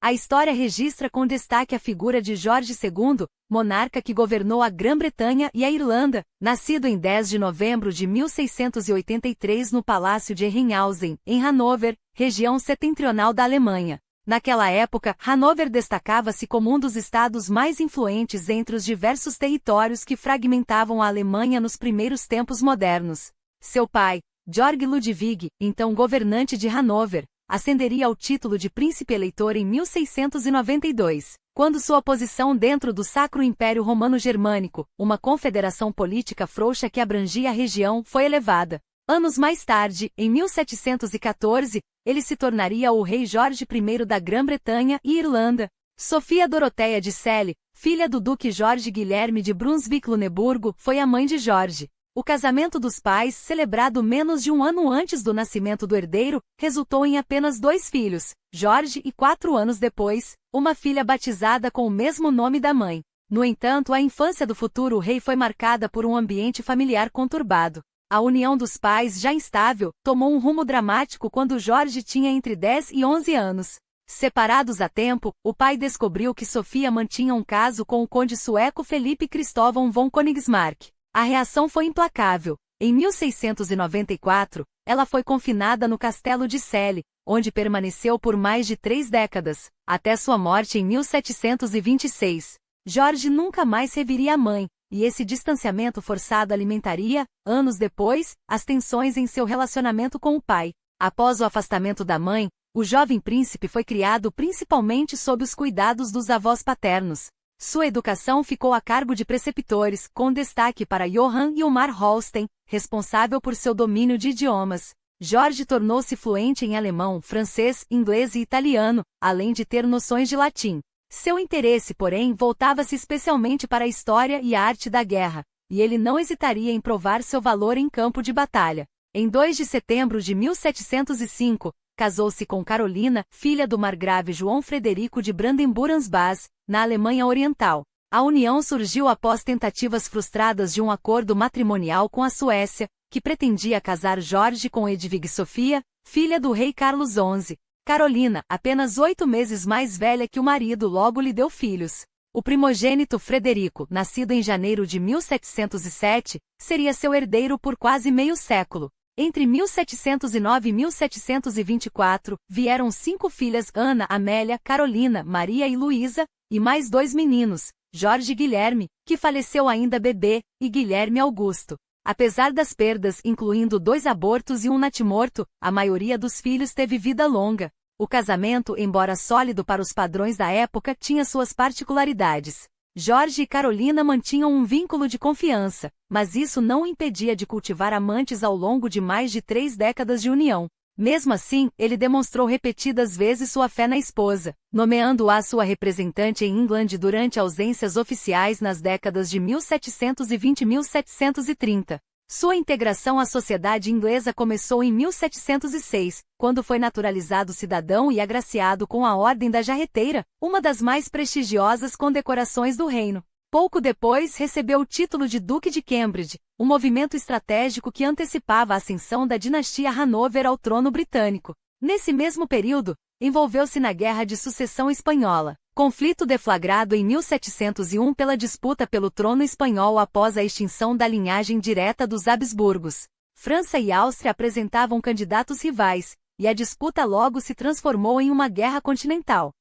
A história registra com destaque a figura de Jorge II, monarca que governou a Grã-Bretanha e a Irlanda, nascido em 10 de novembro de 1683 no Palácio de Herrenhausen, em Hanover, região setentrional da Alemanha. Naquela época, Hanover destacava-se como um dos estados mais influentes entre os diversos territórios que fragmentavam a Alemanha nos primeiros tempos modernos. Seu pai, Georg Ludwig, então governante de Hanover, ascenderia ao título de príncipe eleitor em 1692, quando sua posição dentro do Sacro Império Romano-Germânico, uma confederação política frouxa que abrangia a região, foi elevada. Anos mais tarde, em 1714, ele se tornaria o rei Jorge I da Grã-Bretanha e Irlanda. Sofia Doroteia de Celle, filha do duque Jorge Guilherme de Brunswick-Luneburgo, foi a mãe de Jorge. O casamento dos pais, celebrado menos de um ano antes do nascimento do herdeiro, resultou em apenas 2 filhos, Jorge e 4 anos depois, uma filha batizada com o mesmo nome da mãe. No entanto, a infância do futuro rei foi marcada por um ambiente familiar conturbado. A união dos pais, já instável, tomou um rumo dramático quando Jorge tinha entre 10 e 11 anos. Separados há tempo, o pai descobriu que Sofia mantinha um caso com o conde sueco Felipe Cristóvão von Königsmarck. A reação foi implacável. Em 1694, ela foi confinada no castelo de Celle, onde permaneceu por mais de 3 décadas, até sua morte em 1726. Jorge nunca mais reviria a mãe, e esse distanciamento forçado alimentaria, anos depois, as tensões em seu relacionamento com o pai. Após o afastamento da mãe, o jovem príncipe foi criado principalmente sob os cuidados dos avós paternos. Sua educação ficou a cargo de preceptores, com destaque para Johann Ilmar Holstein, responsável por seu domínio de idiomas. Jorge tornou-se fluente em alemão, francês, inglês e italiano, além de ter noções de latim. Seu interesse, porém, voltava-se especialmente para a história e a arte da guerra, e ele não hesitaria em provar seu valor em campo de batalha. Em 2 de setembro de 1705, casou-se com Carolina, filha do margrave João Frederico de Brandenburg-Ansbach, na Alemanha Oriental. A união surgiu após tentativas frustradas de um acordo matrimonial com a Suécia, que pretendia casar Jorge com Hedwig Sofia, filha do rei Carlos XI. Carolina, apenas 8 meses mais velha que o marido, logo lhe deu filhos. O primogênito Frederico, nascido em janeiro de 1707, seria seu herdeiro por quase meio século. Entre 1709 e 1724, vieram 5 filhas, Ana, Amélia, Carolina, Maria e Luísa, e mais 2 meninos, Jorge Guilherme, que faleceu ainda bebê, e Guilherme Augusto. Apesar das perdas, incluindo 2 abortos e um natimorto, a maioria dos filhos teve vida longa. O casamento, embora sólido para os padrões da época, tinha suas particularidades. Jorge e Carolina mantinham um vínculo de confiança, mas isso não o impedia de cultivar amantes ao longo de mais de 3 décadas de união. Mesmo assim, ele demonstrou repetidas vezes sua fé na esposa, nomeando-a sua representante em England durante ausências oficiais nas décadas de 1720 e 1730. Sua integração à sociedade inglesa começou em 1706, quando foi naturalizado cidadão e agraciado com a Ordem da Jarreteira, uma das mais prestigiosas condecorações do reino. Pouco depois recebeu o título de Duque de Cambridge, um movimento estratégico que antecipava a ascensão da dinastia Hanover ao trono britânico. Nesse mesmo período, envolveu-se na Guerra de Sucessão Espanhola, conflito deflagrado em 1701 pela disputa pelo trono espanhol após a extinção da linhagem direta dos Habsburgos. França e Áustria apresentavam candidatos rivais, e a disputa logo se transformou em uma guerra continental.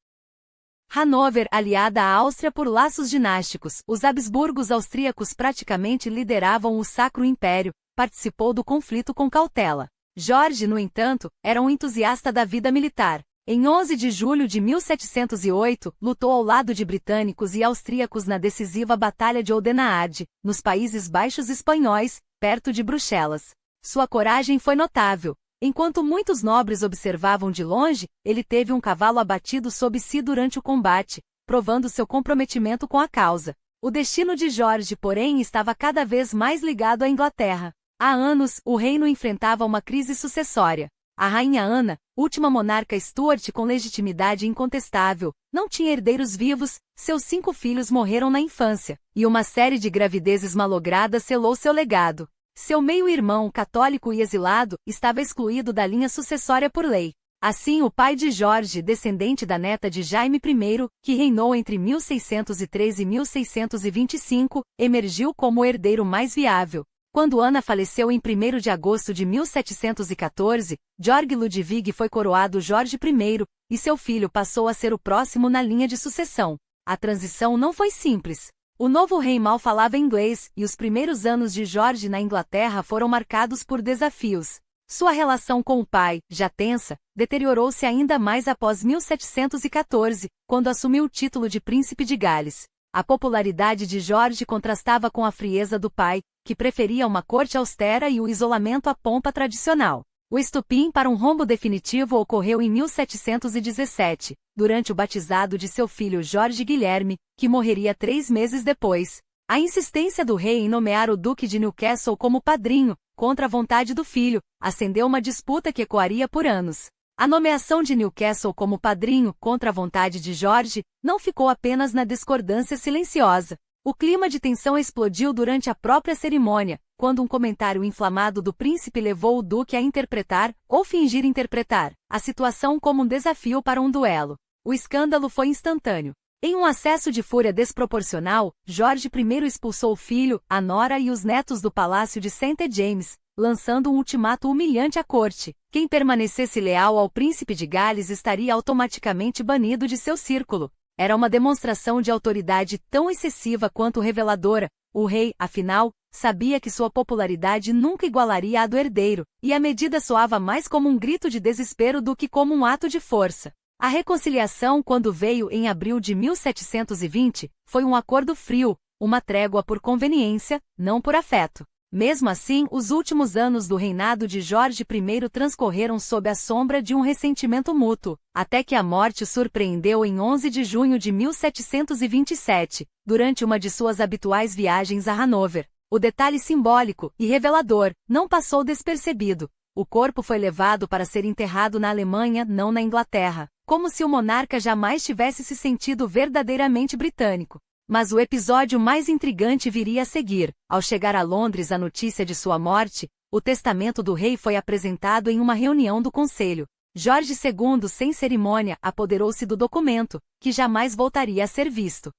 Hanover, aliada à Áustria por laços dinásticos, os Habsburgos austríacos praticamente lideravam o Sacro Império, participou do conflito com cautela. Jorge, no entanto, era um entusiasta da vida militar. Em 11 de julho de 1708, lutou ao lado de britânicos e austríacos na decisiva Batalha de Oudenaarde, nos Países Baixos espanhóis, perto de Bruxelas. Sua coragem foi notável. Enquanto muitos nobres observavam de longe, ele teve um cavalo abatido sob si durante o combate, provando seu comprometimento com a causa. O destino de Jorge, porém, estava cada vez mais ligado à Inglaterra. Há anos, o reino enfrentava uma crise sucessória. A rainha Ana, última monarca Stuart com legitimidade incontestável, não tinha herdeiros vivos, seus 5 filhos morreram na infância, e uma série de gravidezes malogradas selou seu legado. Seu meio-irmão, católico e exilado, estava excluído da linha sucessória por lei. Assim, o pai de Jorge, descendente da neta de Jaime I, que reinou entre 1603 e 1625, emergiu como o herdeiro mais viável. Quando Ana faleceu em 1º de agosto de 1714, Georg Ludwig foi coroado Jorge I, e seu filho passou a ser o próximo na linha de sucessão. A transição não foi simples. O novo rei mal falava inglês, e os primeiros anos de Jorge na Inglaterra foram marcados por desafios. Sua relação com o pai, já tensa, deteriorou-se ainda mais após 1714, quando assumiu o título de Príncipe de Gales. A popularidade de Jorge contrastava com a frieza do pai, que preferia uma corte austera e o isolamento à pompa tradicional. O estopim para um rombo definitivo ocorreu em 1717, durante o batizado de seu filho Jorge Guilherme, que morreria 3 meses depois. A insistência do rei em nomear o Duque de Newcastle como padrinho, contra a vontade do filho, acendeu uma disputa que ecoaria por anos. A nomeação de Newcastle como padrinho, contra a vontade de Jorge, não ficou apenas na discordância silenciosa. O clima de tensão explodiu durante a própria cerimônia, quando um comentário inflamado do príncipe levou o duque a interpretar, ou fingir interpretar, a situação como um desafio para um duelo. O escândalo foi instantâneo. Em um acesso de fúria desproporcional, Jorge I expulsou o filho, a nora e os netos do palácio de St. James, lançando um ultimato humilhante à corte. Quem permanecesse leal ao príncipe de Gales estaria automaticamente banido de seu círculo. Era uma demonstração de autoridade tão excessiva quanto reveladora. O rei, afinal, sabia que sua popularidade nunca igualaria a do herdeiro, e a medida soava mais como um grito de desespero do que como um ato de força. A reconciliação, quando veio em abril de 1720, foi um acordo frio, uma trégua por conveniência, não por afeto. Mesmo assim, os últimos anos do reinado de Jorge I transcorreram sob a sombra de um ressentimento mútuo, até que a morte o surpreendeu em 11 de junho de 1727, durante uma de suas habituais viagens a Hanover. O detalhe simbólico e revelador não passou despercebido. O corpo foi levado para ser enterrado na Alemanha, não na Inglaterra, como se o monarca jamais tivesse se sentido verdadeiramente britânico. Mas o episódio mais intrigante viria a seguir. Ao chegar a Londres a notícia de sua morte, o testamento do rei foi apresentado em uma reunião do conselho. Jorge II, sem cerimônia, apoderou-se do documento, que jamais voltaria a ser visto.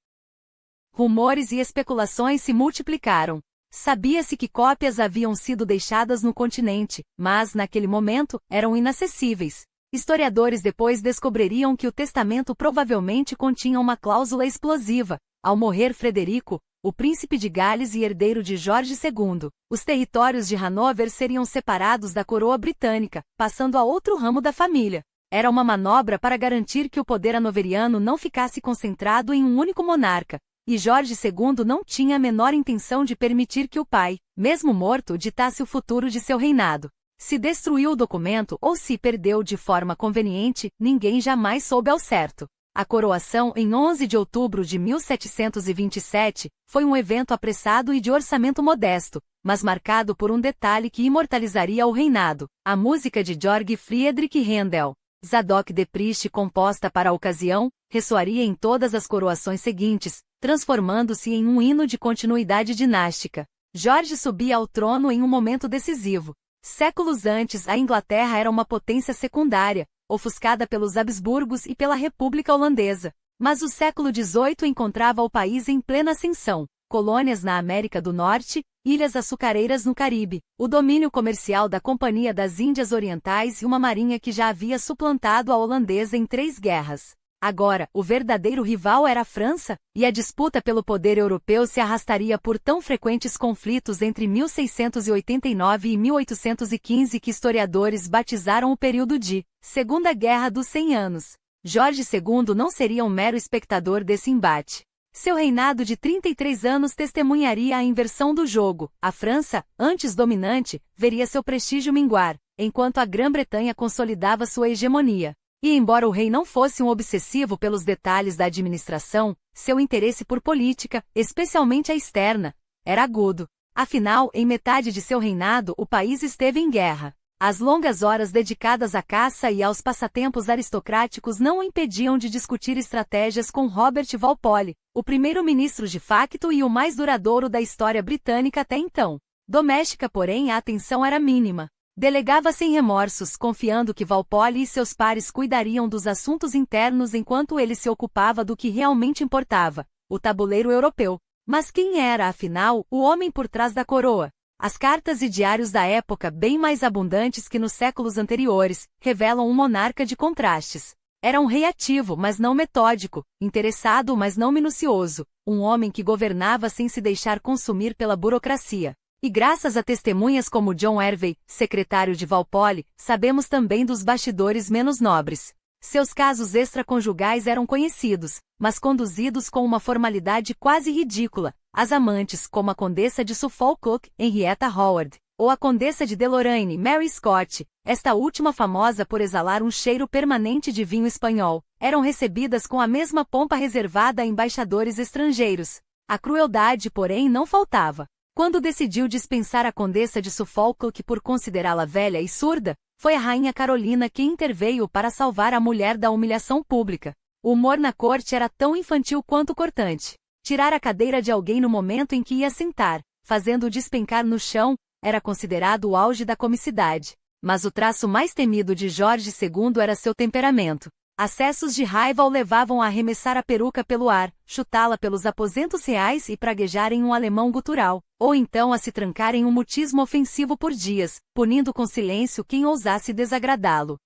Rumores e especulações se multiplicaram. Sabia-se que cópias haviam sido deixadas no continente, mas, naquele momento, eram inacessíveis. Historiadores depois descobririam que o testamento provavelmente continha uma cláusula explosiva. Ao morrer Frederico, o príncipe de Gales e herdeiro de Jorge II, os territórios de Hanover seriam separados da coroa britânica, passando a outro ramo da família. Era uma manobra para garantir que o poder hanoveriano não ficasse concentrado em um único monarca, e Jorge II não tinha a menor intenção de permitir que o pai, mesmo morto, ditasse o futuro de seu reinado. Se destruiu o documento ou se perdeu de forma conveniente, ninguém jamais soube ao certo. A coroação, em 11 de outubro de 1727, foi um evento apressado e de orçamento modesto, mas marcado por um detalhe que imortalizaria o reinado: a música de Georg Friedrich Händel. Zadok de Priest, composta para a ocasião, ressoaria em todas as coroações seguintes, transformando-se em um hino de continuidade dinástica. Jorge subia ao trono em um momento decisivo. Séculos antes, a Inglaterra era uma potência secundária, ofuscada pelos Habsburgos e pela República Holandesa. Mas o século XVIII encontrava o país em plena ascensão. Colônias na América do Norte, ilhas açucareiras no Caribe, o domínio comercial da Companhia das Índias Orientais e uma marinha que já havia suplantado a holandesa em 3 guerras. Agora, o verdadeiro rival era a França, e a disputa pelo poder europeu se arrastaria por tão frequentes conflitos entre 1689 e 1815 que historiadores batizaram o período de Segunda Guerra dos 100 Anos. Jorge II não seria um mero espectador desse embate. Seu reinado de 33 anos testemunharia a inversão do jogo. A França, antes dominante, veria seu prestígio minguar, enquanto a Grã-Bretanha consolidava sua hegemonia. E embora o rei não fosse um obsessivo pelos detalhes da administração, seu interesse por política, especialmente a externa, era agudo. Afinal, em metade de seu reinado, o país esteve em guerra. As longas horas dedicadas à caça e aos passatempos aristocráticos não o impediam de discutir estratégias com Robert Walpole, o primeiro-ministro de facto e o mais duradouro da história britânica até então. Doméstica, porém, a atenção era mínima. Delegava sem remorsos, confiando que Walpole e seus pares cuidariam dos assuntos internos enquanto ele se ocupava do que realmente importava, o tabuleiro europeu. Mas quem era, afinal, o homem por trás da coroa? As cartas e diários da época, bem mais abundantes que nos séculos anteriores, revelam um monarca de contrastes. Era um rei ativo, mas não metódico, interessado, mas não minucioso, um homem que governava sem se deixar consumir pela burocracia. E graças a testemunhas como John Hervey, secretário de Walpole, sabemos também dos bastidores menos nobres. Seus casos extraconjugais eram conhecidos, mas conduzidos com uma formalidade quase ridícula. As amantes, como a condessa de Suffolk, Henrietta Howard, ou a condessa de Deloraine, Mary Scott, esta última famosa por exalar um cheiro permanente de vinho espanhol, eram recebidas com a mesma pompa reservada a embaixadores estrangeiros. A crueldade, porém, não faltava. Quando decidiu dispensar a condessa de Suffolk por considerá-la velha e surda, foi a rainha Carolina quem interveio para salvar a mulher da humilhação pública. O humor na corte era tão infantil quanto cortante. Tirar a cadeira de alguém no momento em que ia sentar, fazendo-o despencar no chão, era considerado o auge da comicidade. Mas o traço mais temido de Jorge II era seu temperamento. Acessos de raiva o levavam a arremessar a peruca pelo ar, chutá-la pelos aposentos reais e praguejar em um alemão gutural, ou então a se trancar em um mutismo ofensivo por dias, punindo com silêncio quem ousasse desagradá-lo.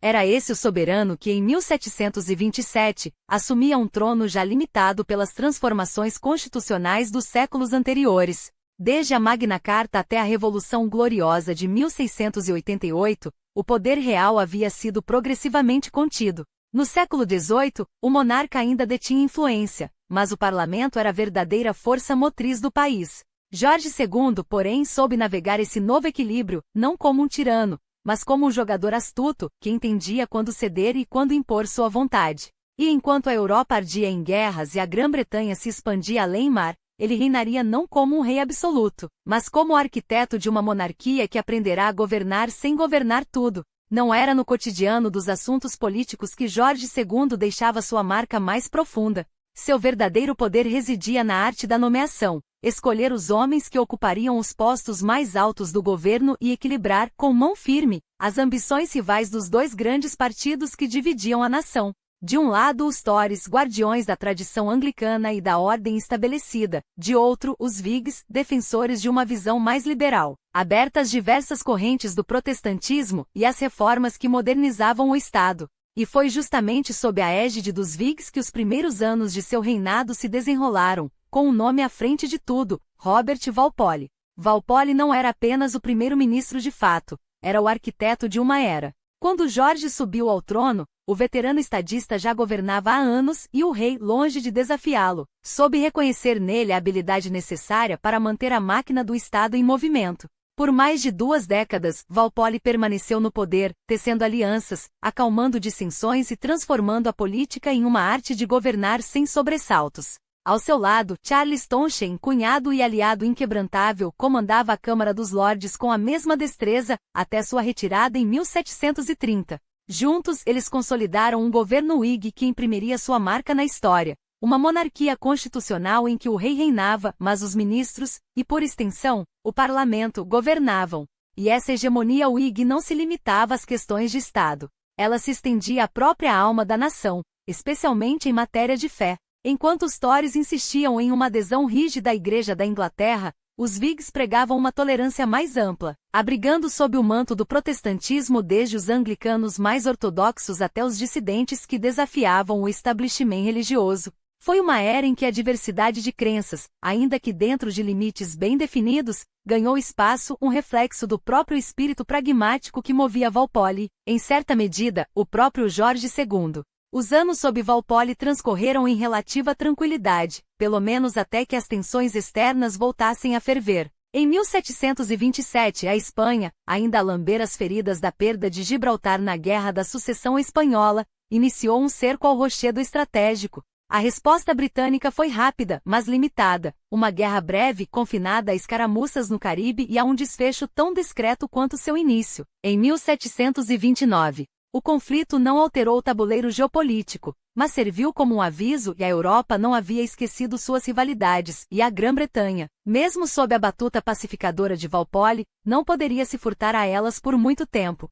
Era esse o soberano que, em 1727, assumia um trono já limitado pelas transformações constitucionais dos séculos anteriores. Desde a Magna Carta até a Revolução Gloriosa de 1688, o poder real havia sido progressivamente contido. No século XVIII, o monarca ainda detinha influência, mas o parlamento era a verdadeira força motriz do país. Jorge II, porém, soube navegar esse novo equilíbrio, não como um tirano, mas como um jogador astuto, que entendia quando ceder e quando impor sua vontade. E enquanto a Europa ardia em guerras e a Grã-Bretanha se expandia além-mar, ele reinaria não como um rei absoluto, mas como o arquiteto de uma monarquia que aprenderá a governar sem governar tudo. Não era no cotidiano dos assuntos políticos que Jorge II deixava sua marca mais profunda. Seu verdadeiro poder residia na arte da nomeação, escolher os homens que ocupariam os postos mais altos do governo e equilibrar, com mão firme, as ambições rivais dos dois grandes partidos que dividiam a nação. De um lado os Tories, guardiões da tradição anglicana e da ordem estabelecida, de outro os Whigs, defensores de uma visão mais liberal, aberta às diversas correntes do protestantismo e às reformas que modernizavam o Estado. E foi justamente sob a égide dos Whigs que os primeiros anos de seu reinado se desenrolaram, com o nome à frente de tudo, Robert Walpole. Walpole não era apenas o primeiro-ministro de fato, era o arquiteto de uma era. Quando Jorge subiu ao trono, o veterano estadista já governava há anos e o rei, longe de desafiá-lo, soube reconhecer nele a habilidade necessária para manter a máquina do Estado em movimento. Por mais de 2 décadas, Walpole permaneceu no poder, tecendo alianças, acalmando dissensões e transformando a política em uma arte de governar sem sobressaltos. Ao seu lado, Charles Townshend, cunhado e aliado inquebrantável, comandava a Câmara dos Lordes com a mesma destreza, até sua retirada em 1730. Juntos, eles consolidaram um governo Whig que imprimiria sua marca na história. Uma monarquia constitucional em que o rei reinava, mas os ministros, e por extensão, o parlamento, governavam. E essa hegemonia Whig não se limitava às questões de Estado. Ela se estendia à própria alma da nação, especialmente em matéria de fé. Enquanto os Tories insistiam em uma adesão rígida à Igreja da Inglaterra, os Whigs pregavam uma tolerância mais ampla, abrigando sob o manto do protestantismo desde os anglicanos mais ortodoxos até os dissidentes que desafiavam o establishment religioso. Foi uma era em que a diversidade de crenças, ainda que dentro de limites bem definidos, ganhou espaço, um reflexo do próprio espírito pragmático que movia Walpole, em certa medida, o próprio Jorge II. Os anos sob Walpole transcorreram em relativa tranquilidade, pelo menos até que as tensões externas voltassem a ferver. Em 1727, a Espanha, ainda a lamber as feridas da perda de Gibraltar na Guerra da Sucessão Espanhola, iniciou um cerco ao rochedo estratégico. A resposta britânica foi rápida, mas limitada, uma guerra breve confinada a escaramuças no Caribe e a um desfecho tão discreto quanto seu início. Em 1729, O conflito não alterou o tabuleiro geopolítico, mas serviu como um aviso e a Europa não havia esquecido suas rivalidades, e a Grã-Bretanha, mesmo sob a batuta pacificadora de Walpole, não poderia se furtar a elas por muito tempo.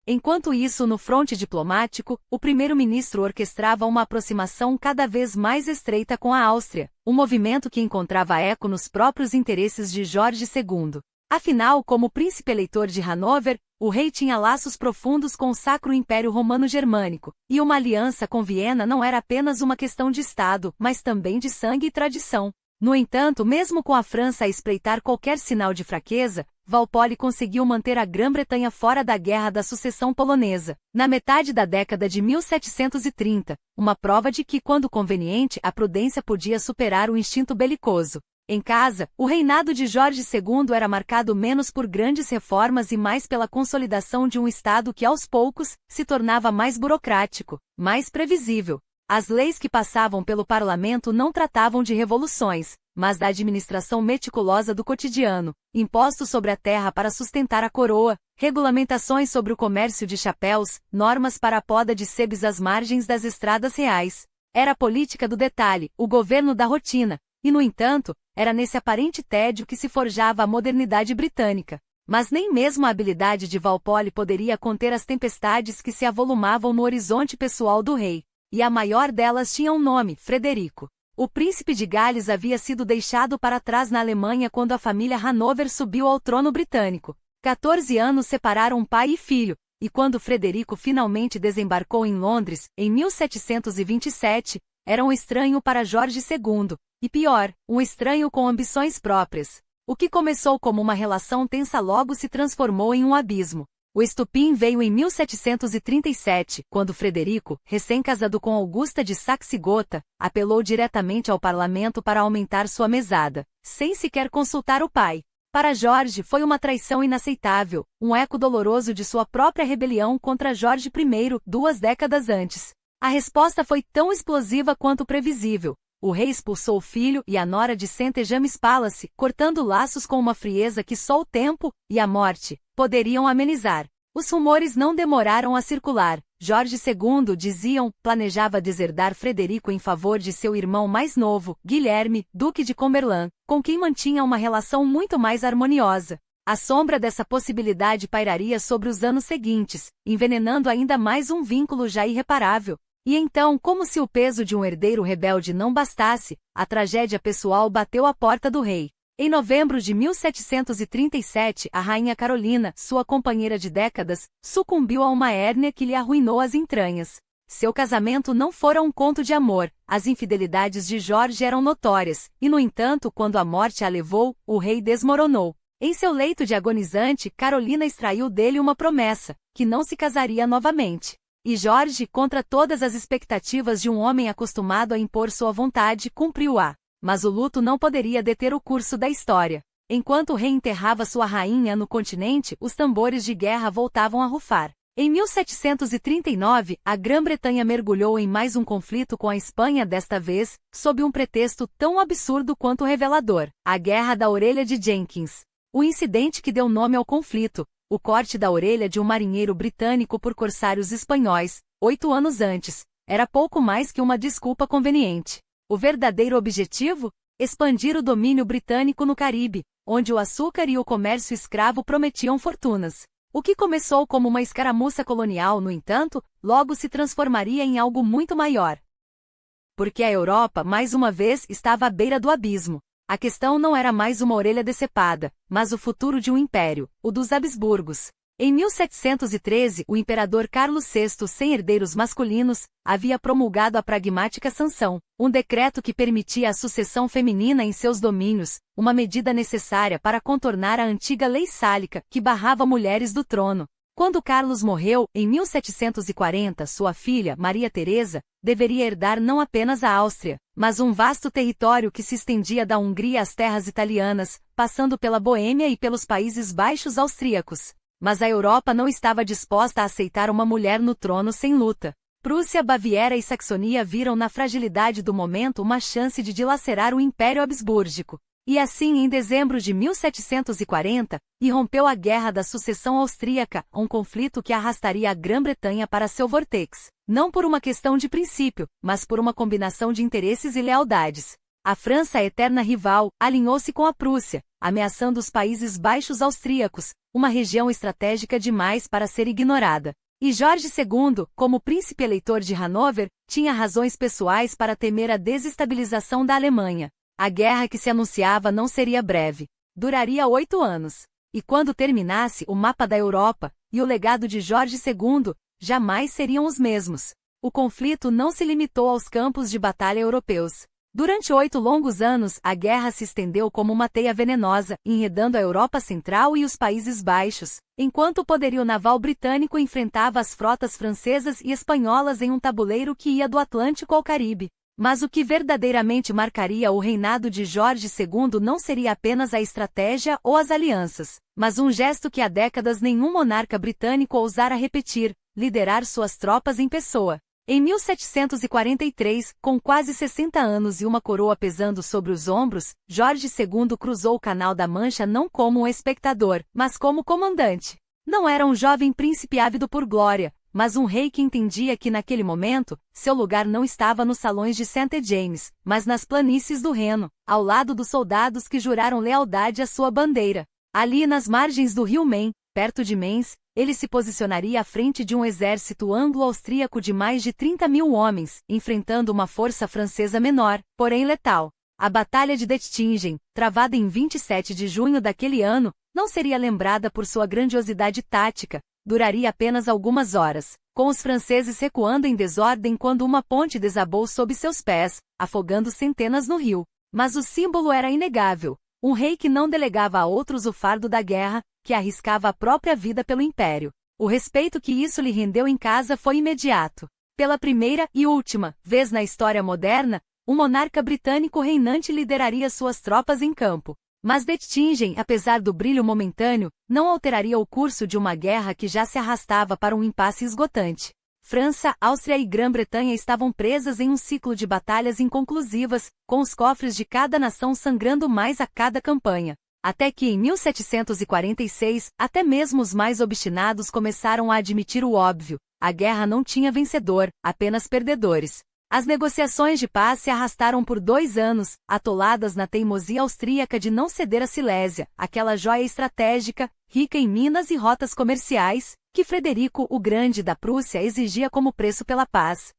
Enquanto isso, no fronte diplomático, o primeiro-ministro orquestrava uma aproximação cada vez mais estreita com a Áustria, um movimento que encontrava eco nos próprios interesses de Jorge II. Afinal, como príncipe eleitor de Hanover, o rei tinha laços profundos com o Sacro Império Romano-Germânico, e uma aliança com Viena não era apenas uma questão de Estado, mas também de sangue e tradição. No entanto, mesmo com a França a espreitar qualquer sinal de fraqueza, Walpole conseguiu manter a Grã-Bretanha fora da Guerra da Sucessão Polonesa, na metade da década de 1730, uma prova de que, quando conveniente, a prudência podia superar o instinto belicoso. Em casa, o reinado de Jorge II era marcado menos por grandes reformas e mais pela consolidação de um Estado que, aos poucos, se tornava mais burocrático, mais previsível. As leis que passavam pelo parlamento não tratavam de revoluções, mas da administração meticulosa do cotidiano, impostos sobre a terra para sustentar a coroa, regulamentações sobre o comércio de chapéus, normas para a poda de sebes às margens das estradas reais. Era a política do detalhe, o governo da rotina, e, no entanto, era nesse aparente tédio que se forjava a modernidade britânica. Mas nem mesmo a habilidade de Walpole poderia conter as tempestades que se avolumavam no horizonte pessoal do rei. E a maior delas tinha um nome, Frederico. O príncipe de Gales havia sido deixado para trás na Alemanha quando a família Hanover subiu ao trono britânico. 14 anos separaram pai e filho, e quando Frederico finalmente desembarcou em Londres, em 1727, era um estranho para Jorge II, e pior, um estranho com ambições próprias. O que começou como uma relação tensa logo se transformou em um abismo. O estupim veio em 1737, quando Frederico, recém-casado com Augusta de Saxe-Gotha, apelou diretamente ao parlamento para aumentar sua mesada, sem sequer consultar o pai. Para Jorge foi uma traição inaceitável, um eco doloroso de sua própria rebelião contra Jorge I, 2 décadas antes. A resposta foi tão explosiva quanto previsível. O rei expulsou o filho e a nora de St. James Palace, cortando laços com uma frieza que só o tempo, e a morte, poderiam amenizar. Os rumores não demoraram a circular. Jorge II, diziam, planejava deserdar Frederico em favor de seu irmão mais novo, Guilherme, duque de Cumberland, com quem mantinha uma relação muito mais harmoniosa. A sombra dessa possibilidade pairaria sobre os anos seguintes, envenenando ainda mais um vínculo já irreparável. E então, como se o peso de um herdeiro rebelde não bastasse, a tragédia pessoal bateu à porta do rei. Em novembro de 1737, a rainha Carolina, sua companheira de décadas, sucumbiu a uma hérnia que lhe arruinou as entranhas. Seu casamento não fora um conto de amor, as infidelidades de Jorge eram notórias, e no entanto, quando a morte a levou, o rei desmoronou. Em seu leito de agonizante, Carolina extraiu dele uma promessa, que não se casaria novamente. E Jorge, contra todas as expectativas de um homem acostumado a impor sua vontade, cumpriu-a. Mas o luto não poderia deter o curso da história. Enquanto o rei enterrava sua rainha no continente, os tambores de guerra voltavam a rufar. Em 1739, a Grã-Bretanha mergulhou em mais um conflito com a Espanha, desta vez, sob um pretexto tão absurdo quanto revelador: a Guerra da Orelha de Jenkins. O incidente que deu nome ao conflito, o corte da orelha de um marinheiro britânico por corsários espanhóis, 8 anos antes, era pouco mais que uma desculpa conveniente. O verdadeiro objetivo? Expandir o domínio britânico no Caribe, onde o açúcar e o comércio escravo prometiam fortunas. O que começou como uma escaramuça colonial, no entanto, logo se transformaria em algo muito maior. Porque a Europa, mais uma vez, estava à beira do abismo. A questão não era mais uma orelha decepada, mas o futuro de um império, o dos Habsburgos. Em 1713, o imperador Carlos VI, sem herdeiros masculinos, havia promulgado a pragmática sanção, um decreto que permitia a sucessão feminina em seus domínios, uma medida necessária para contornar a antiga lei sálica, que barrava mulheres do trono. Quando Carlos morreu, em 1740, sua filha, Maria Teresa, deveria herdar não apenas a Áustria, mas um vasto território que se estendia da Hungria às terras italianas, passando pela Boêmia e pelos Países Baixos austríacos. Mas a Europa não estava disposta a aceitar uma mulher no trono sem luta. Prússia, Baviera e Saxonia viram na fragilidade do momento uma chance de dilacerar o Império Habsbúrgico. E assim, em dezembro de 1740, irrompeu a Guerra da Sucessão Austríaca, um conflito que arrastaria a Grã-Bretanha para seu vórtex, não por uma questão de princípio, mas por uma combinação de interesses e lealdades. A França, a eterna rival, alinhou-se com a Prússia, ameaçando os Países Baixos austríacos, uma região estratégica demais para ser ignorada. E Jorge II, como príncipe eleitor de Hanover, tinha razões pessoais para temer a desestabilização da Alemanha. A guerra que se anunciava não seria breve. Duraria 8 anos. E quando terminasse, o mapa da Europa e o legado de Jorge II jamais seriam os mesmos. O conflito não se limitou aos campos de batalha europeus. Durante 8 longos anos, a guerra se estendeu como uma teia venenosa, enredando a Europa Central e os Países Baixos, enquanto o poderio naval britânico enfrentava as frotas francesas e espanholas em um tabuleiro que ia do Atlântico ao Caribe. Mas o que verdadeiramente marcaria o reinado de Jorge II não seria apenas a estratégia ou as alianças, mas um gesto que há décadas nenhum monarca britânico ousara repetir: liderar suas tropas em pessoa. Em 1743, com quase 60 anos e uma coroa pesando sobre os ombros, Jorge II cruzou o Canal da Mancha não como um espectador, mas como comandante. Não era um jovem príncipe ávido por glória, mas um rei que entendia que naquele momento, seu lugar não estava nos salões de Saint-James, mas nas planícies do Reno, ao lado dos soldados que juraram lealdade à sua bandeira. Ali nas margens do rio Main, perto de Mainz, ele se posicionaria à frente de um exército anglo-austríaco de mais de 30.000 homens, enfrentando uma força francesa menor, porém letal. A Batalha de Dettingen, travada em 27 de junho daquele ano, não seria lembrada por sua grandiosidade tática, duraria apenas algumas horas, com os franceses recuando em desordem quando uma ponte desabou sob seus pés, afogando centenas no rio. Mas o símbolo era inegável: um rei que não delegava a outros o fardo da guerra, que arriscava a própria vida pelo império. O respeito que isso lhe rendeu em casa foi imediato. Pela primeira e última vez na história moderna, um monarca britânico reinante lideraria suas tropas em campo. Mas Dettingen, apesar do brilho momentâneo, não alteraria o curso de uma guerra que já se arrastava para um impasse esgotante. França, Áustria e Grã-Bretanha estavam presas em um ciclo de batalhas inconclusivas, com os cofres de cada nação sangrando mais a cada campanha. Até que em 1746, até mesmo os mais obstinados começaram a admitir o óbvio: a guerra não tinha vencedor, apenas perdedores. As negociações de paz se arrastaram por 2 anos, atoladas na teimosia austríaca de não ceder a Silésia, aquela joia estratégica, rica em minas e rotas comerciais, que Frederico o Grande da Prússia exigia como preço pela paz.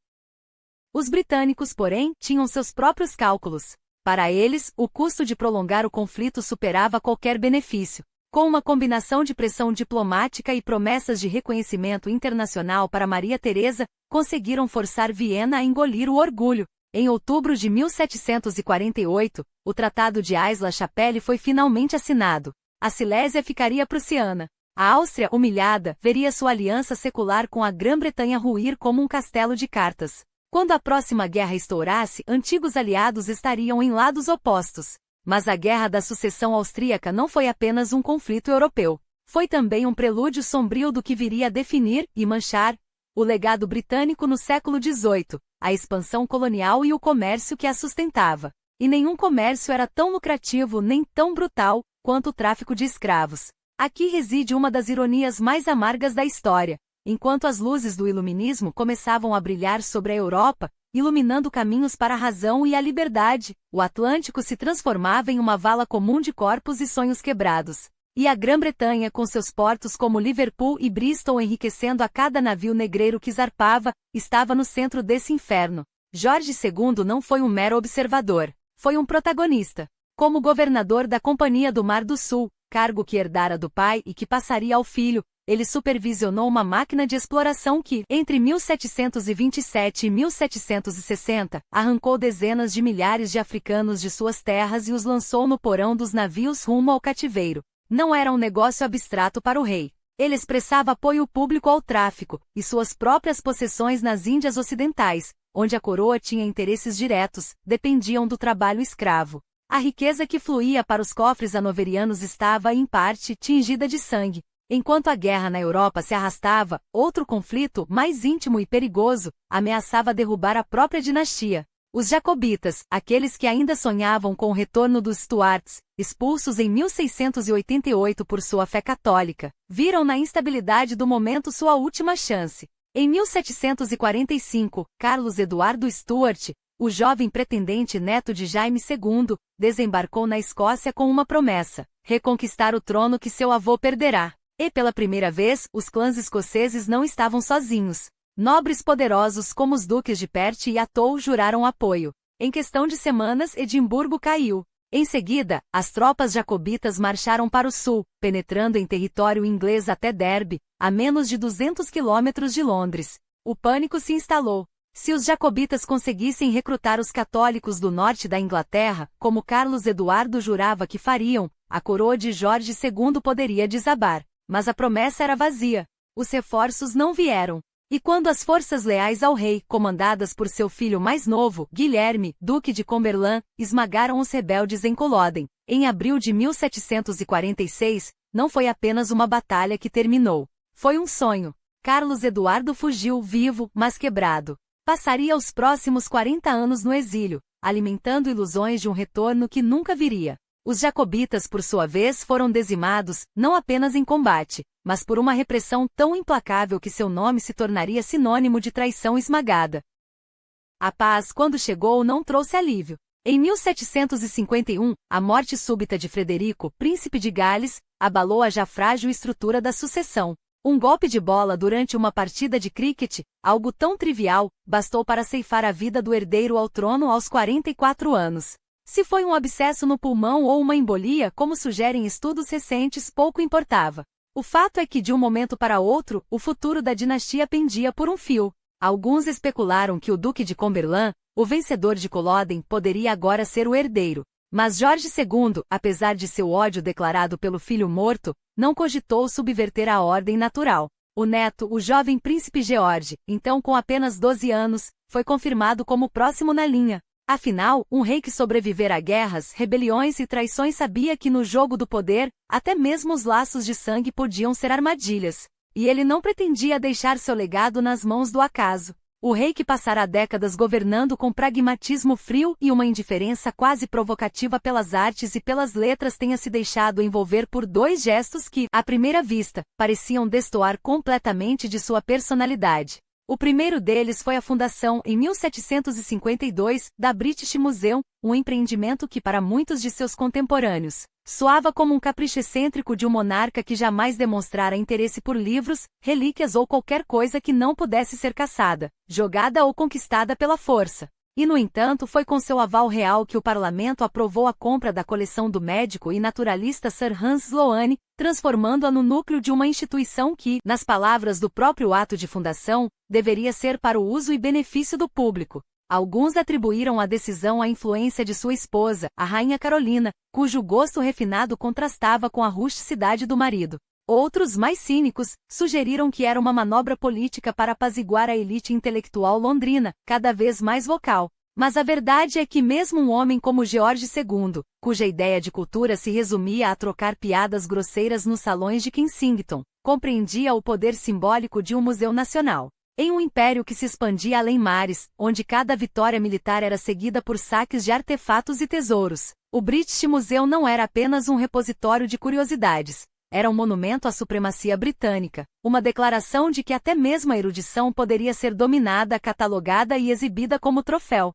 Os britânicos, porém, tinham seus próprios cálculos. Para eles, o custo de prolongar o conflito superava qualquer benefício. Com uma combinação de pressão diplomática e promessas de reconhecimento internacional para Maria Teresa, conseguiram forçar Viena a engolir o orgulho. Em outubro de 1748, o Tratado de Aix-la-Chapelle foi finalmente assinado. A Silésia ficaria prussiana. A Áustria, humilhada, veria sua aliança secular com a Grã-Bretanha ruir como um castelo de cartas. Quando a próxima guerra estourasse, antigos aliados estariam em lados opostos. Mas a Guerra da Sucessão Austríaca não foi apenas um conflito europeu. Foi também um prelúdio sombrio do que viria a definir e manchar o legado britânico no século XVIII, a expansão colonial e o comércio que a sustentava. E nenhum comércio era tão lucrativo nem tão brutal quanto o tráfico de escravos. Aqui reside uma das ironias mais amargas da história. Enquanto as luzes do iluminismo começavam a brilhar sobre a Europa, iluminando caminhos para a razão e a liberdade, o Atlântico se transformava em uma vala comum de corpos e sonhos quebrados. E a Grã-Bretanha, com seus portos como Liverpool e Bristol enriquecendo a cada navio negreiro que zarpava, estava no centro desse inferno. Jorge II não foi um mero observador, foi um protagonista. Como governador da Companhia do Mar do Sul, cargo que herdara do pai e que passaria ao filho, ele supervisionou uma máquina de exploração que, entre 1727 e 1760, arrancou dezenas de milhares de africanos de suas terras e os lançou no porão dos navios rumo ao cativeiro. Não era um negócio abstrato para o rei. Ele expressava apoio público ao tráfico e suas próprias possessões nas Índias Ocidentais, onde a coroa tinha interesses diretos, dependiam do trabalho escravo. A riqueza que fluía para os cofres hanoverianos estava, em parte, tingida de sangue. Enquanto a guerra na Europa se arrastava, outro conflito, mais íntimo e perigoso, ameaçava derrubar a própria dinastia. Os jacobitas, aqueles que ainda sonhavam com o retorno dos Stuarts, expulsos em 1688 por sua fé católica, viram na instabilidade do momento sua última chance. Em 1745, Carlos Eduardo Stuart, o jovem pretendente neto de Jaime II, desembarcou na Escócia com uma promessa: reconquistar o trono que seu avô perderá. E pela primeira vez, os clãs escoceses não estavam sozinhos. Nobres poderosos como os duques de Perth e Atholl juraram apoio. Em questão de semanas, Edimburgo caiu. Em seguida, as tropas jacobitas marcharam para o sul, penetrando em território inglês até Derby, a menos de 200 quilômetros de Londres. O pânico se instalou. Se os jacobitas conseguissem recrutar os católicos do norte da Inglaterra, como Carlos Eduardo jurava que fariam, a coroa de Jorge II poderia desabar. Mas a promessa era vazia. Os reforços não vieram. E quando as forças leais ao rei, comandadas por seu filho mais novo, Guilherme, duque de Cumberland, esmagaram os rebeldes em Culloden, em abril de 1746, não foi apenas uma batalha que terminou. Foi um sonho. Carlos Eduardo fugiu vivo, mas quebrado. Passaria os próximos 40 anos no exílio, alimentando ilusões de um retorno que nunca viria. Os jacobitas, por sua vez, foram dizimados, não apenas em combate, mas por uma repressão tão implacável que seu nome se tornaria sinônimo de traição esmagada. A paz, quando chegou, não trouxe alívio. Em 1751, a morte súbita de Frederico, príncipe de Gales, abalou a já frágil estrutura da sucessão. Um golpe de bola durante uma partida de cricket, algo tão trivial, bastou para ceifar a vida do herdeiro ao trono aos 44 anos. Se foi um abscesso no pulmão ou uma embolia, como sugerem estudos recentes, pouco importava. O fato é que de um momento para outro, o futuro da dinastia pendia por um fio. Alguns especularam que o Duque de Cumberland, o vencedor de Culloden, poderia agora ser o herdeiro. Mas Jorge II, apesar de seu ódio declarado pelo filho morto, não cogitou subverter a ordem natural. O neto, o jovem príncipe George, então com apenas 12 anos, foi confirmado como próximo na linha. Afinal, um rei que sobrevivera a guerras, rebeliões e traições sabia que no jogo do poder, até mesmo os laços de sangue podiam ser armadilhas. E ele não pretendia deixar seu legado nas mãos do acaso. O rei que passará décadas governando com pragmatismo frio e uma indiferença quase provocativa pelas artes e pelas letras tenha se deixado envolver por dois gestos que, à primeira vista, pareciam destoar completamente de sua personalidade. O primeiro deles foi a fundação, em 1752, da British Museum, um empreendimento que para muitos de seus contemporâneos, soava como um capricho excêntrico de um monarca que jamais demonstrara interesse por livros, relíquias ou qualquer coisa que não pudesse ser caçada, jogada ou conquistada pela força. E no entanto foi com seu aval real que o parlamento aprovou a compra da coleção do médico e naturalista Sir Hans Sloane, transformando-a no núcleo de uma instituição que, nas palavras do próprio ato de fundação, deveria ser para o uso e benefício do público. Alguns atribuíram a decisão à influência de sua esposa, a Rainha Carolina, cujo gosto refinado contrastava com a rusticidade do marido. Outros, mais cínicos, sugeriram que era uma manobra política para apaziguar a elite intelectual londrina, cada vez mais vocal. Mas a verdade é que mesmo um homem como George II, cuja ideia de cultura se resumia a trocar piadas grosseiras nos salões de Kensington, compreendia o poder simbólico de um museu nacional. Em um império que se expandia além mares, onde cada vitória militar era seguida por saques de artefatos e tesouros, o British Museum não era apenas um repositório de curiosidades. Era um monumento à supremacia britânica, uma declaração de que até mesmo a erudição poderia ser dominada, catalogada e exibida como troféu.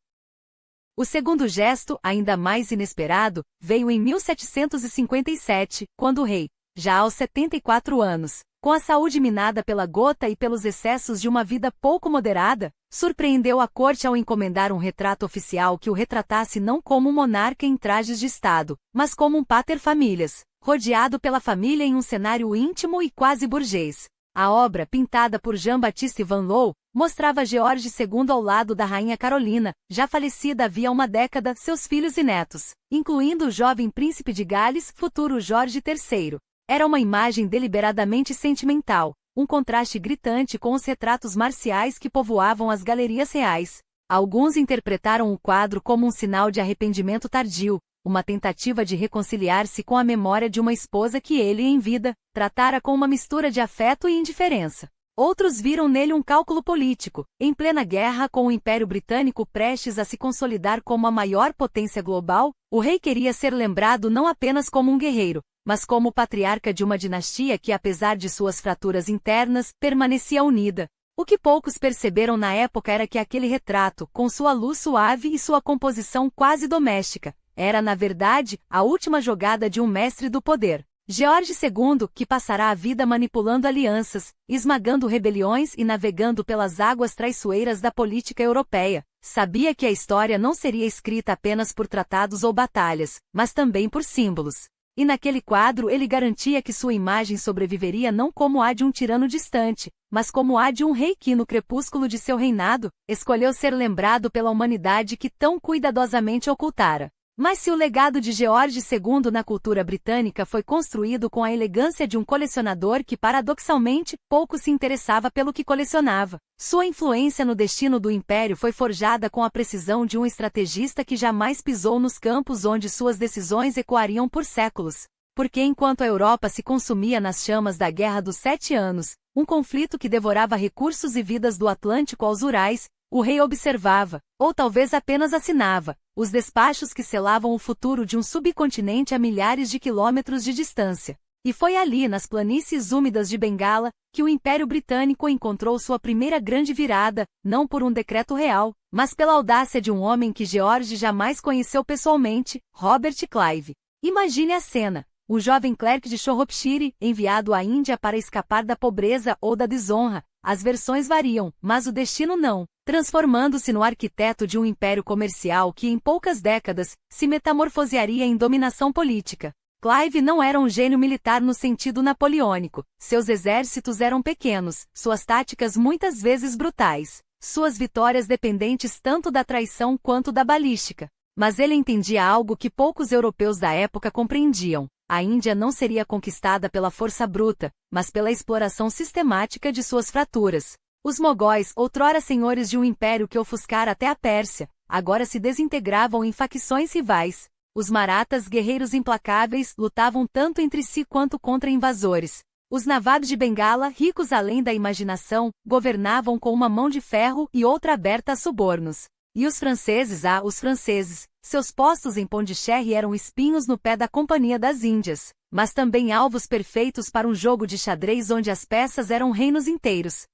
O segundo gesto, ainda mais inesperado, veio em 1757, quando o rei, já aos 74 anos, com a saúde minada pela gota e pelos excessos de uma vida pouco moderada, surpreendeu a corte ao encomendar um retrato oficial que o retratasse não como um monarca em trajes de estado, mas como um pater familias, rodeado pela família em um cenário íntimo e quase burguês. A obra, pintada por Jean-Baptiste Van Loo, mostrava George II ao lado da rainha Carolina, já falecida havia uma década, seus filhos e netos, incluindo o jovem príncipe de Gales, futuro Jorge III. Era uma imagem deliberadamente sentimental, um contraste gritante com os retratos marciais que povoavam as galerias reais. Alguns interpretaram o quadro como um sinal de arrependimento tardio, uma tentativa de reconciliar-se com a memória de uma esposa que ele, em vida, tratara com uma mistura de afeto e indiferença. Outros viram nele um cálculo político, em plena guerra com o Império Britânico prestes a se consolidar como a maior potência global. O rei queria ser lembrado não apenas como um guerreiro, mas como o patriarca de uma dinastia que, apesar de suas fraturas internas, permanecia unida. O que poucos perceberam na época era que aquele retrato, com sua luz suave e sua composição quase doméstica, era, na verdade, a última jogada de um mestre do poder. George II, que passará a vida manipulando alianças, esmagando rebeliões e navegando pelas águas traiçoeiras da política europeia, sabia que a história não seria escrita apenas por tratados ou batalhas, mas também por símbolos. E naquele quadro ele garantia que sua imagem sobreviveria não como a de um tirano distante, mas como a de um rei que, no crepúsculo de seu reinado, escolheu ser lembrado pela humanidade que tão cuidadosamente ocultara. Mas se o legado de George II na cultura britânica foi construído com a elegância de um colecionador que, paradoxalmente, pouco se interessava pelo que colecionava, sua influência no destino do império foi forjada com a precisão de um estrategista que jamais pisou nos campos onde suas decisões ecoariam por séculos. Porque enquanto a Europa se consumia nas chamas da Guerra dos 7 Anos, um conflito que devorava recursos e vidas do Atlântico aos Urais, o rei observava, ou talvez apenas assinava, os despachos que selavam o futuro de um subcontinente a milhares de quilômetros de distância. E foi ali, nas planícies úmidas de Bengala, que o Império Britânico encontrou sua primeira grande virada, não por um decreto real, mas pela audácia de um homem que George jamais conheceu pessoalmente, Robert Clive. Imagine a cena. O jovem clerc de Shropshire, enviado à Índia para escapar da pobreza ou da desonra. As versões variam, mas o destino não, transformando-se no arquiteto de um império comercial que em poucas décadas se metamorfosearia em dominação política. Clive não era um gênio militar no sentido napoleônico, seus exércitos eram pequenos, suas táticas muitas vezes brutais, suas vitórias dependentes tanto da traição quanto da balística. Mas ele entendia algo que poucos europeus da época compreendiam. A Índia não seria conquistada pela força bruta, mas pela exploração sistemática de suas fraturas. Os mogóis, outrora senhores de um império que ofuscara até a Pérsia, agora se desintegravam em facções rivais. Os marathas, guerreiros implacáveis, lutavam tanto entre si quanto contra invasores. Os Nawabs de Bengala, ricos além da imaginação, governavam com uma mão de ferro e outra aberta a subornos. E os franceses, seus postos em Pondicherry eram espinhos no pé da Companhia das Índias, mas também alvos perfeitos para um jogo de xadrez onde as peças eram reinos inteiros.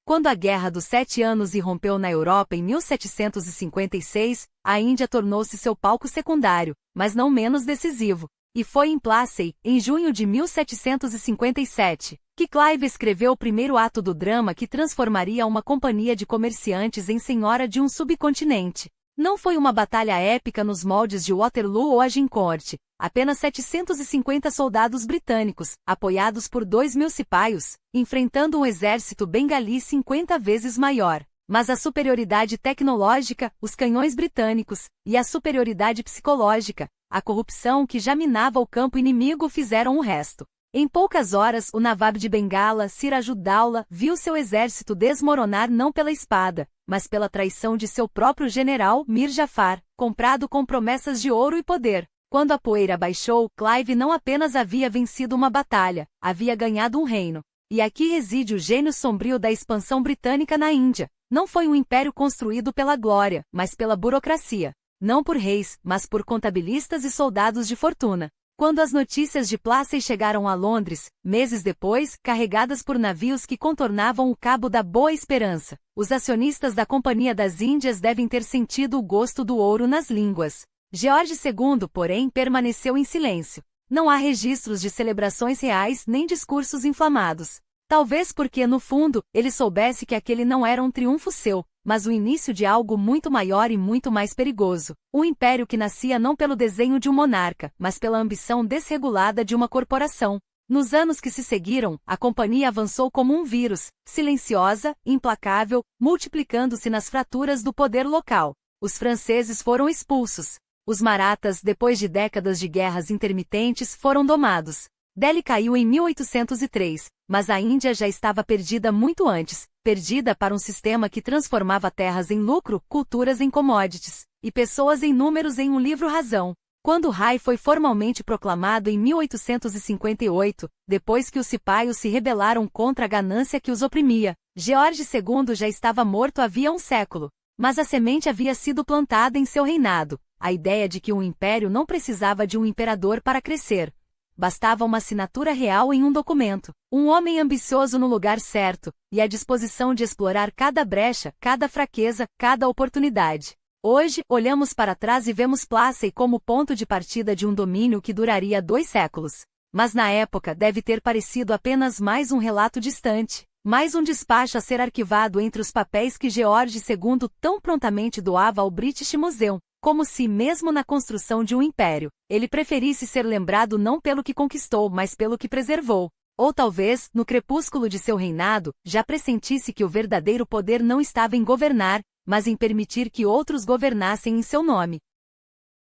Quando a Guerra dos 7 Anos irrompeu na Europa em 1756, a Índia tornou-se seu palco secundário, mas não menos decisivo. E foi em Plassey, em junho de 1757, que Clive escreveu o primeiro ato do drama que transformaria uma companhia de comerciantes em senhora de um subcontinente. Não foi uma batalha épica nos moldes de Waterloo ou Agincourt, apenas 750 soldados britânicos, apoiados por 2.000 cipaios, enfrentando um exército bengali 50 vezes maior. Mas a superioridade tecnológica, os canhões britânicos, e a superioridade psicológica, a corrupção que já minava o campo inimigo fizeram o resto. Em poucas horas, o Nawab de Bengala, Siraj ud-Daula, viu seu exército desmoronar não pela espada, mas pela traição de seu próprio general, Mir Jafar, comprado com promessas de ouro e poder. Quando a poeira baixou, Clive não apenas havia vencido uma batalha, havia ganhado um reino. E aqui reside o gênio sombrio da expansão britânica na Índia. Não foi um império construído pela glória, mas pela burocracia. Não por reis, mas por contabilistas e soldados de fortuna. Quando as notícias de Plassey chegaram a Londres, meses depois, carregadas por navios que contornavam o Cabo da Boa Esperança, os acionistas da Companhia das Índias devem ter sentido o gosto do ouro nas línguas. George II, porém, permaneceu em silêncio. Não há registros de celebrações reais nem discursos inflamados. Talvez porque, no fundo, ele soubesse que aquele não era um triunfo seu, mas o início de algo muito maior e muito mais perigoso. Um império que nascia não pelo desenho de um monarca, mas pela ambição desregulada de uma corporação. Nos anos que se seguiram, a companhia avançou como um vírus, silenciosa, implacável, multiplicando-se nas fraturas do poder local. Os franceses foram expulsos. Os marathas, depois de décadas de guerras intermitentes, foram domados. Delhi caiu em 1803, mas a Índia já estava perdida muito antes, perdida para um sistema que transformava terras em lucro, culturas em commodities, e pessoas em números em um livro-razão. Quando o Rai foi formalmente proclamado em 1858, depois que os cipaios se rebelaram contra a ganância que os oprimia, George II já estava morto havia um século. Mas a semente havia sido plantada em seu reinado, a ideia de que um império não precisava de um imperador para crescer. Bastava uma assinatura real em um documento, um homem ambicioso no lugar certo, e a disposição de explorar cada brecha, cada fraqueza, cada oportunidade. Hoje, olhamos para trás e vemos Plassey como ponto de partida de um domínio que duraria 2 séculos. Mas na época deve ter parecido apenas mais um relato distante, mais um despacho a ser arquivado entre os papéis que George II tão prontamente doava ao British Museum, como se, mesmo na construção de um império, ele preferisse ser lembrado não pelo que conquistou, mas pelo que preservou. Ou talvez, no crepúsculo de seu reinado, já pressentisse que o verdadeiro poder não estava em governar, mas em permitir que outros governassem em seu nome.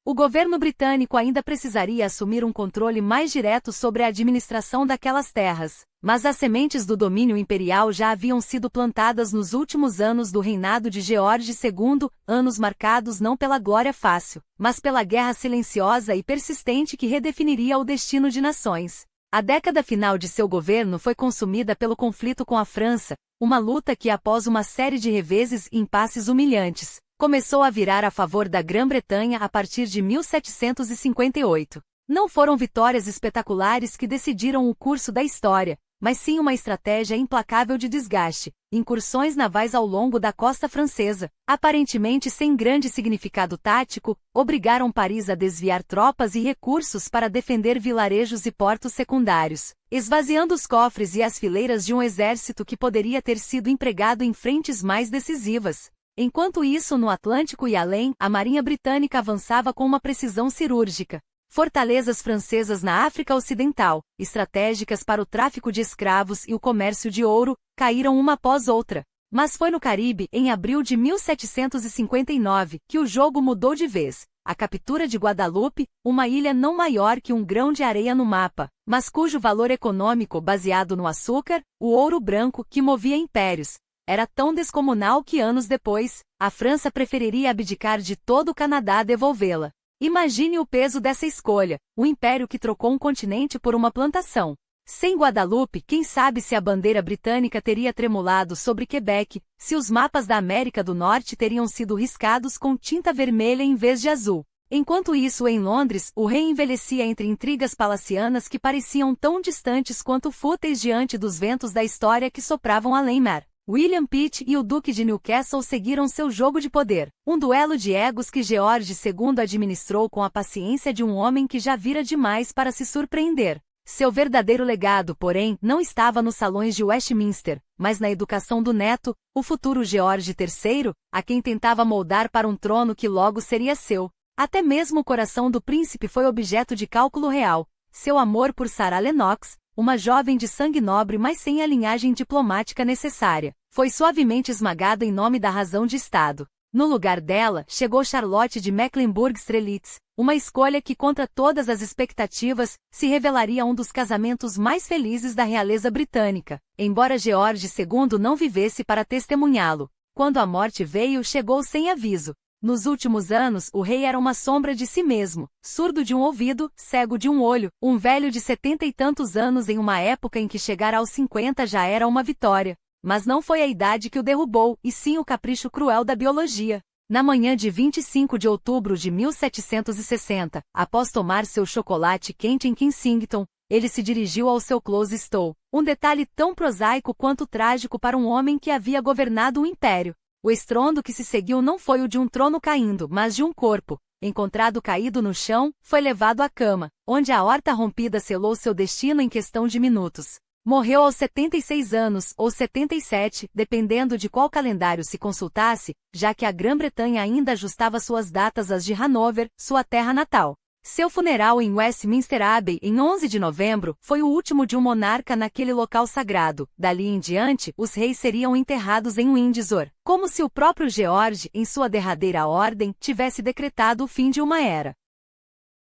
O governo britânico ainda precisaria assumir um controle mais direto sobre a administração daquelas terras, mas as sementes do domínio imperial já haviam sido plantadas nos últimos anos do reinado de George II, anos marcados não pela glória fácil, mas pela guerra silenciosa e persistente que redefiniria o destino de nações. A década final de seu governo foi consumida pelo conflito com a França, uma luta que, após uma série de reveses e impasses humilhantes, começou a virar a favor da Grã-Bretanha a partir de 1758. Não foram vitórias espetaculares que decidiram o curso da história, mas sim uma estratégia implacável de desgaste, incursões navais ao longo da costa francesa, aparentemente sem grande significado tático, obrigaram Paris a desviar tropas e recursos para defender vilarejos e portos secundários, esvaziando os cofres e as fileiras de um exército que poderia ter sido empregado em frentes mais decisivas. Enquanto isso, no Atlântico e além, a Marinha Britânica avançava com uma precisão cirúrgica. Fortalezas francesas na África Ocidental, estratégicas para o tráfico de escravos e o comércio de ouro, caíram uma após outra. Mas foi no Caribe, em abril de 1759, que o jogo mudou de vez. A captura de Guadalupe, uma ilha não maior que um grão de areia no mapa, mas cujo valor econômico, baseado no açúcar, o ouro branco que movia impérios, era tão descomunal que anos depois, a França preferiria abdicar de todo o Canadá a devolvê-la. Imagine o peso dessa escolha, um império que trocou um continente por uma plantação. Sem Guadalupe, quem sabe se a bandeira britânica teria tremulado sobre Quebec, se os mapas da América do Norte teriam sido riscados com tinta vermelha em vez de azul. Enquanto isso, em Londres, o rei envelhecia entre intrigas palacianas que pareciam tão distantes quanto fúteis diante dos ventos da história que sopravam além-mar. William Pitt e o Duque de Newcastle seguiram seu jogo de poder, um duelo de egos que George II administrou com a paciência de um homem que já vira demais para se surpreender. Seu verdadeiro legado, porém, não estava nos salões de Westminster, mas na educação do neto, o futuro George III, a quem tentava moldar para um trono que logo seria seu. Até mesmo o coração do príncipe foi objeto de cálculo real. Seu amor por Sarah Lennox, uma jovem de sangue nobre mas sem a linhagem diplomática necessária, foi suavemente esmagado em nome da razão de Estado. No lugar dela, chegou Charlotte de Mecklenburg-Strelitz, uma escolha que, contra todas as expectativas, se revelaria um dos casamentos mais felizes da realeza britânica, embora George II não vivesse para testemunhá-lo. Quando a morte veio, chegou sem aviso. Nos últimos anos, o rei era uma sombra de si mesmo, surdo de um ouvido, cego de um olho, um velho de 70 e tantos anos em uma época em que chegar aos 50 já era uma vitória. Mas não foi a idade que o derrubou, e sim o capricho cruel da biologia. Na manhã de 25 de outubro de 1760, após tomar seu chocolate quente em Kensington, ele se dirigiu ao seu Close Stowe, um detalhe tão prosaico quanto trágico para um homem que havia governado um império. O estrondo que se seguiu não foi o de um trono caindo, mas de um corpo. Encontrado caído no chão, foi levado à cama, onde a aorta rompida selou seu destino em questão de minutos. Morreu aos 76 anos, ou 77, dependendo de qual calendário se consultasse, já que a Grã-Bretanha ainda ajustava suas datas às de Hanover, sua terra natal. Seu funeral em Westminster Abbey, em 11 de novembro, foi o último de um monarca naquele local sagrado. Dali em diante, os reis seriam enterrados em Windsor, como se o próprio George, em sua derradeira ordem, tivesse decretado o fim de uma era.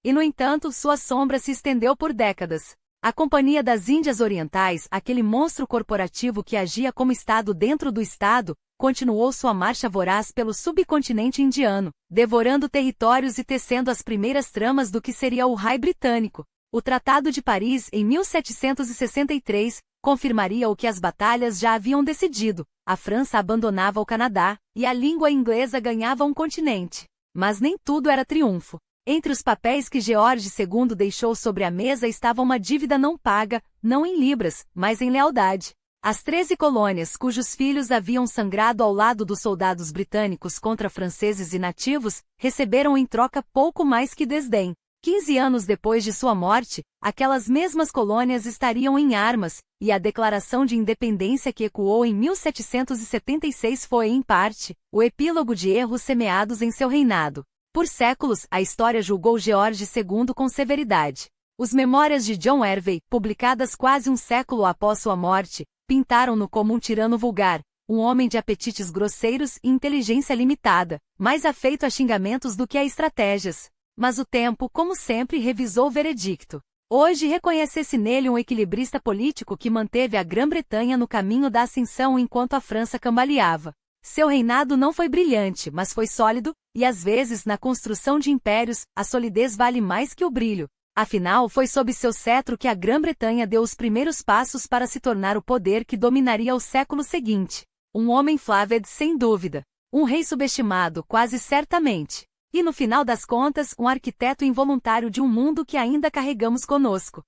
E no entanto, sua sombra se estendeu por décadas. A Companhia das Índias Orientais, aquele monstro corporativo que agia como Estado dentro do Estado, continuou sua marcha voraz pelo subcontinente indiano, devorando territórios e tecendo as primeiras tramas do que seria o Raj britânico. O Tratado de Paris, em 1763, confirmaria o que as batalhas já haviam decidido: a França abandonava o Canadá, e a língua inglesa ganhava um continente. Mas nem tudo era triunfo. Entre os papéis que George II deixou sobre a mesa estava uma dívida não paga, não em libras, mas em lealdade. As 13 colônias cujos filhos haviam sangrado ao lado dos soldados britânicos contra franceses e nativos, receberam em troca pouco mais que desdém. 15 anos depois de sua morte, aquelas mesmas colônias estariam em armas, e a Declaração de Independência que ecoou em 1776 foi, em parte, o epílogo de erros semeados em seu reinado. Por séculos, a história julgou George II com severidade. Os Memórias de John Hervey, publicadas quase um século após sua morte, pintaram-no como um tirano vulgar, um homem de apetites grosseiros e inteligência limitada, mais afeito a xingamentos do que a estratégias. Mas o tempo, como sempre, revisou o veredicto. Hoje reconhece-se nele um equilibrista político que manteve a Grã-Bretanha no caminho da ascensão enquanto a França cambaleava. Seu reinado não foi brilhante, mas foi sólido, e às vezes, na construção de impérios, a solidez vale mais que o brilho. Afinal, foi sob seu cetro que a Grã-Bretanha deu os primeiros passos para se tornar o poder que dominaria o século seguinte. Um homem Flaved sem dúvida. Um rei subestimado, quase certamente. E no final das contas, um arquiteto involuntário de um mundo que ainda carregamos conosco.